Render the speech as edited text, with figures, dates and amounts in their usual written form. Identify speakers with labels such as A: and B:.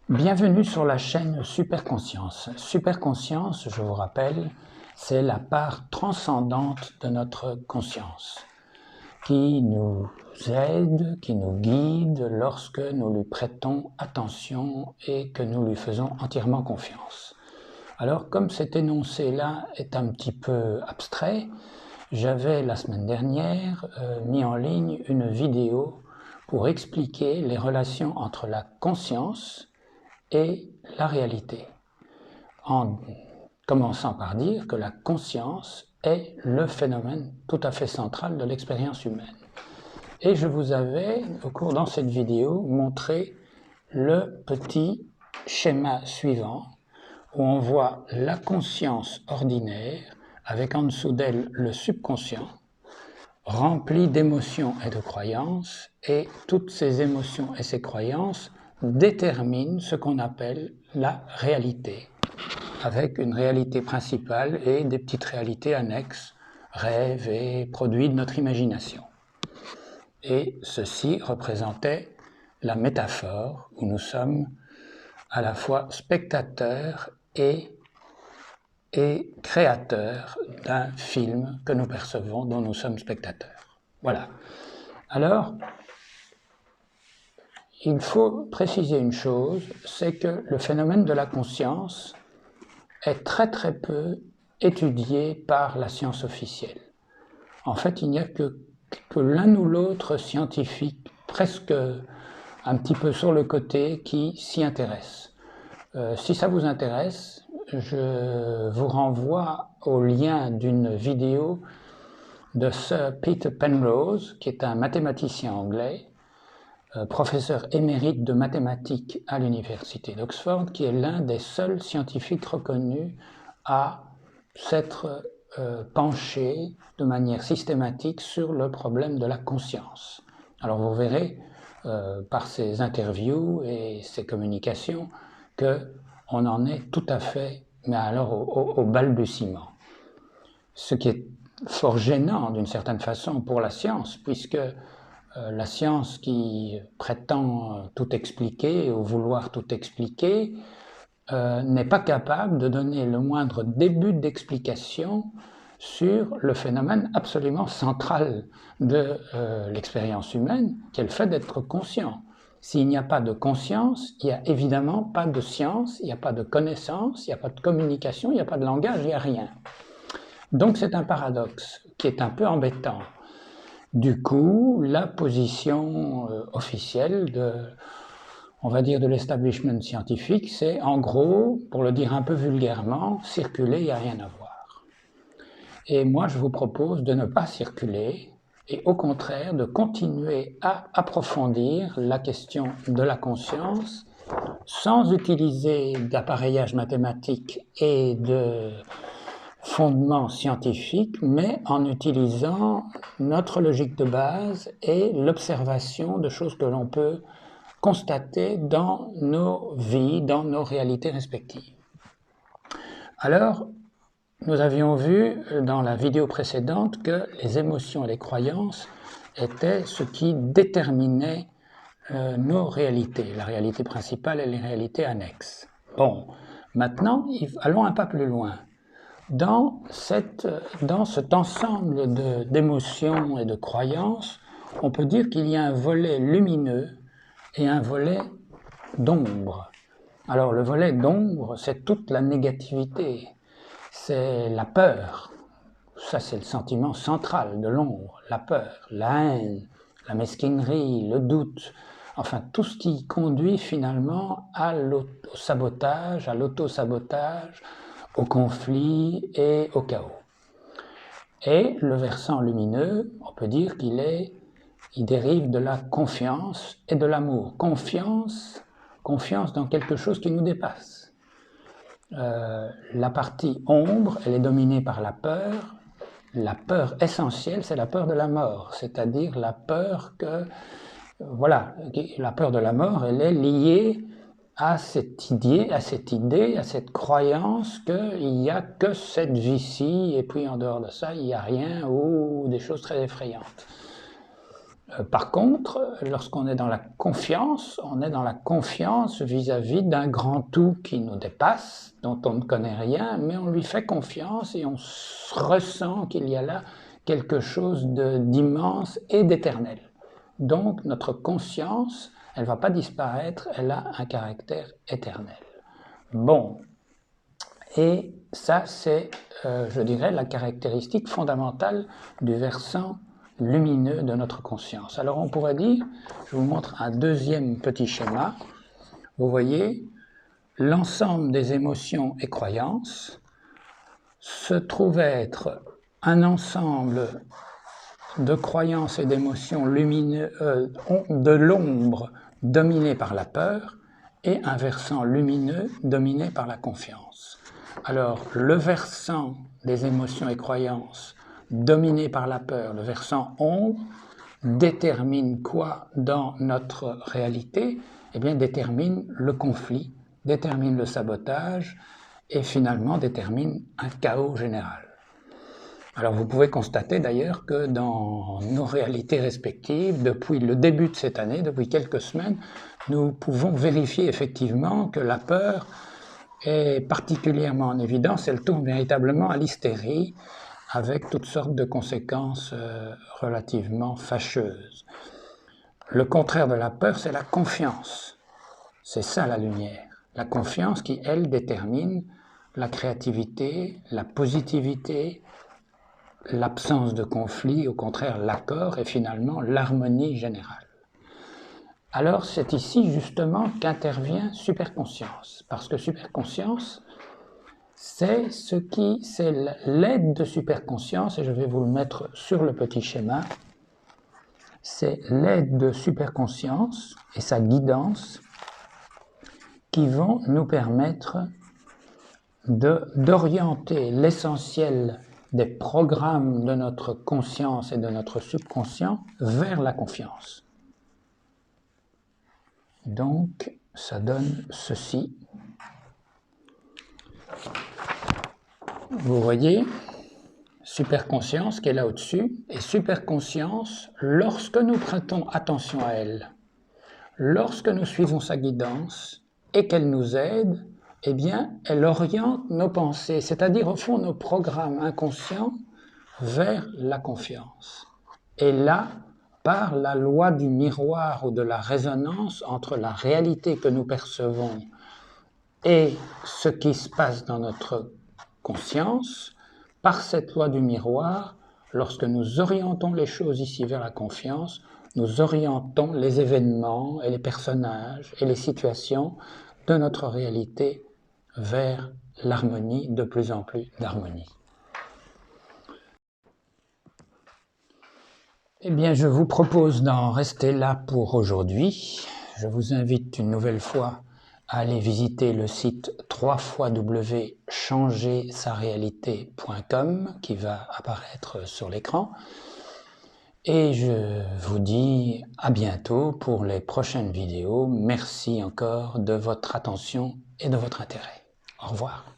A: Bienvenue sur la chaîne Superconscience. Superconscience, je vous rappelle, c'est la part transcendante de notre conscience qui nous aide, qui nous guide lorsque nous lui prêtons attention et que nous lui faisons entièrement confiance. Alors, comme cet énoncé-là est un petit peu abstrait, j'avais la semaine dernière mis en ligne une vidéo pour expliquer les relations entre la conscience et la réalité, en commençant par dire que la conscience est le phénomène tout à fait central de l'expérience humaine. Et je vous avais, dans cette vidéo, montré le petit schéma suivant, où on voit la conscience ordinaire, avec en dessous d'elle le subconscient, rempli d'émotions et de croyances, et toutes ces émotions et ces croyances déterminent ce qu'on appelle la réalité, avec une réalité principale et des petites réalités annexes, rêves et produits de notre imagination. Et ceci représentait la métaphore où nous sommes à la fois spectateurs et créateurs d'un film que nous percevons, dont nous sommes spectateurs. Voilà. Alors, il faut préciser une chose, c'est que le phénomène de la conscience est très très peu étudié par la science officielle. En fait, il n'y a que l'un ou l'autre scientifique, presque un petit peu sur le côté, qui s'y intéresse. Si ça vous intéresse, je vous renvoie au lien d'une vidéo de Sir Peter Penrose, qui est un mathématicien anglais, professeur émérite de mathématiques à l'université d'Oxford, qui est l'un des seuls scientifiques reconnus à s'être penché de manière systématique sur le problème de la conscience. Alors vous verrez par ses interviews et ses communications qu'on en est tout à fait, mais alors au balbutiement. Ce qui est fort gênant d'une certaine façon pour la science, puisque la science qui prétend tout expliquer ou vouloir tout expliquer n'est pas capable de donner le moindre début d'explication sur le phénomène absolument central de l'expérience humaine, qui est le fait d'être conscient. S'il n'y a pas de conscience, il n'y a évidemment pas de science, il n'y a pas de connaissance, il n'y a pas de communication, il n'y a pas de langage, il n'y a rien. Donc c'est un paradoxe qui est un peu embêtant. Du coup, la position officielle on va dire de l'establishment scientifique, c'est en gros, pour le dire un peu vulgairement, circuler, il n'y a rien à voir. Et moi, je vous propose de ne pas circuler et au contraire de continuer à approfondir la question de la conscience sans utiliser d'appareillage mathématique et de fondements scientifiques, mais en utilisant notre logique de base et l'observation de choses que l'on peut constater dans nos vies, dans nos réalités respectives. Alors, nous avions vu dans la vidéo précédente que les émotions et les croyances étaient ce qui déterminait nos réalités, la réalité principale et les réalités annexes. Bon, maintenant, allons un pas plus loin. Dans cet ensemble d'émotions et de croyances, on peut dire qu'il y a un volet lumineux et un volet d'ombre. Alors le volet d'ombre, c'est toute la négativité, c'est la peur. Ça, c'est le sentiment central de l'ombre, la peur, la haine, la mesquinerie, le doute, enfin tout ce qui conduit finalement à l'auto-sabotage, au conflit et au chaos. Et le versant lumineux, on peut dire qu'il dérive de la confiance et de l'amour. Confiance dans quelque chose qui nous dépasse. La partie ombre, elle est dominée par la peur. La peur essentielle, c'est la peur de la mort, c'est-à-dire la peur la peur de la mort, elle est liée à cette idée, à cette croyance qu'il n'y a que cette vie-ci, et puis en dehors de ça, il n'y a rien, ou des choses très effrayantes. Par contre, lorsqu'on est dans la confiance, on est dans la confiance vis-à-vis d'un grand tout qui nous dépasse, dont on ne connaît rien, mais on lui fait confiance et on ressent qu'il y a là quelque chose d'immense et d'éternel. Donc notre conscience, elle ne va pas disparaître, elle a un caractère éternel. Bon, et ça c'est, je dirais, la caractéristique fondamentale du versant lumineux de notre conscience. Alors on pourrait dire, je vous montre un deuxième petit schéma, vous voyez, l'ensemble des émotions et croyances se trouve être un ensemble de croyances et d'émotions lumineuses, de l'ombre dominé par la peur et un versant lumineux dominé par la confiance. Alors le versant des émotions et croyances dominé par la peur, le versant ombre, détermine quoi dans notre réalité? Eh bien, détermine le conflit, détermine le sabotage et finalement détermine un chaos général. Alors vous pouvez constater d'ailleurs que dans nos réalités respectives, depuis le début de cette année, depuis quelques semaines, nous pouvons vérifier effectivement que la peur est particulièrement en évidence, elle tourne véritablement à l'hystérie, avec toutes sortes de conséquences relativement fâcheuses. Le contraire de la peur, c'est la confiance. C'est ça la lumière. La confiance qui, elle, détermine la créativité, la positivité, l'absence de conflit, au contraire l'accord et finalement l'harmonie générale. Alors c'est ici justement qu'intervient superconscience, parce que superconscience, c'est l'aide de superconscience, et je vais vous le mettre sur le petit schéma, c'est l'aide de superconscience et sa guidance qui vont nous permettre d'orienter l'essentiel des programmes de notre conscience et de notre subconscient vers la confiance. Donc, ça donne ceci. Vous voyez, superconscience qui est là au-dessus, et superconscience, lorsque nous prêtons attention à elle, lorsque nous suivons sa guidance et qu'elle nous aide, eh bien, elle oriente nos pensées, c'est-à-dire au fond nos programmes inconscients vers la confiance. Et là, par la loi du miroir ou de la résonance entre la réalité que nous percevons et ce qui se passe dans notre conscience, par cette loi du miroir, lorsque nous orientons les choses ici vers la confiance, nous orientons les événements et les personnages et les situations de notre réalité vers l'harmonie, de plus en plus d'harmonie. Eh bien, je vous propose d'en rester là pour aujourd'hui. Je vous invite une nouvelle fois à aller visiter le site www.changersarrealité.com qui va apparaître sur l'écran. Et je vous dis à bientôt pour les prochaines vidéos. Merci encore de votre attention et de votre intérêt. Au revoir.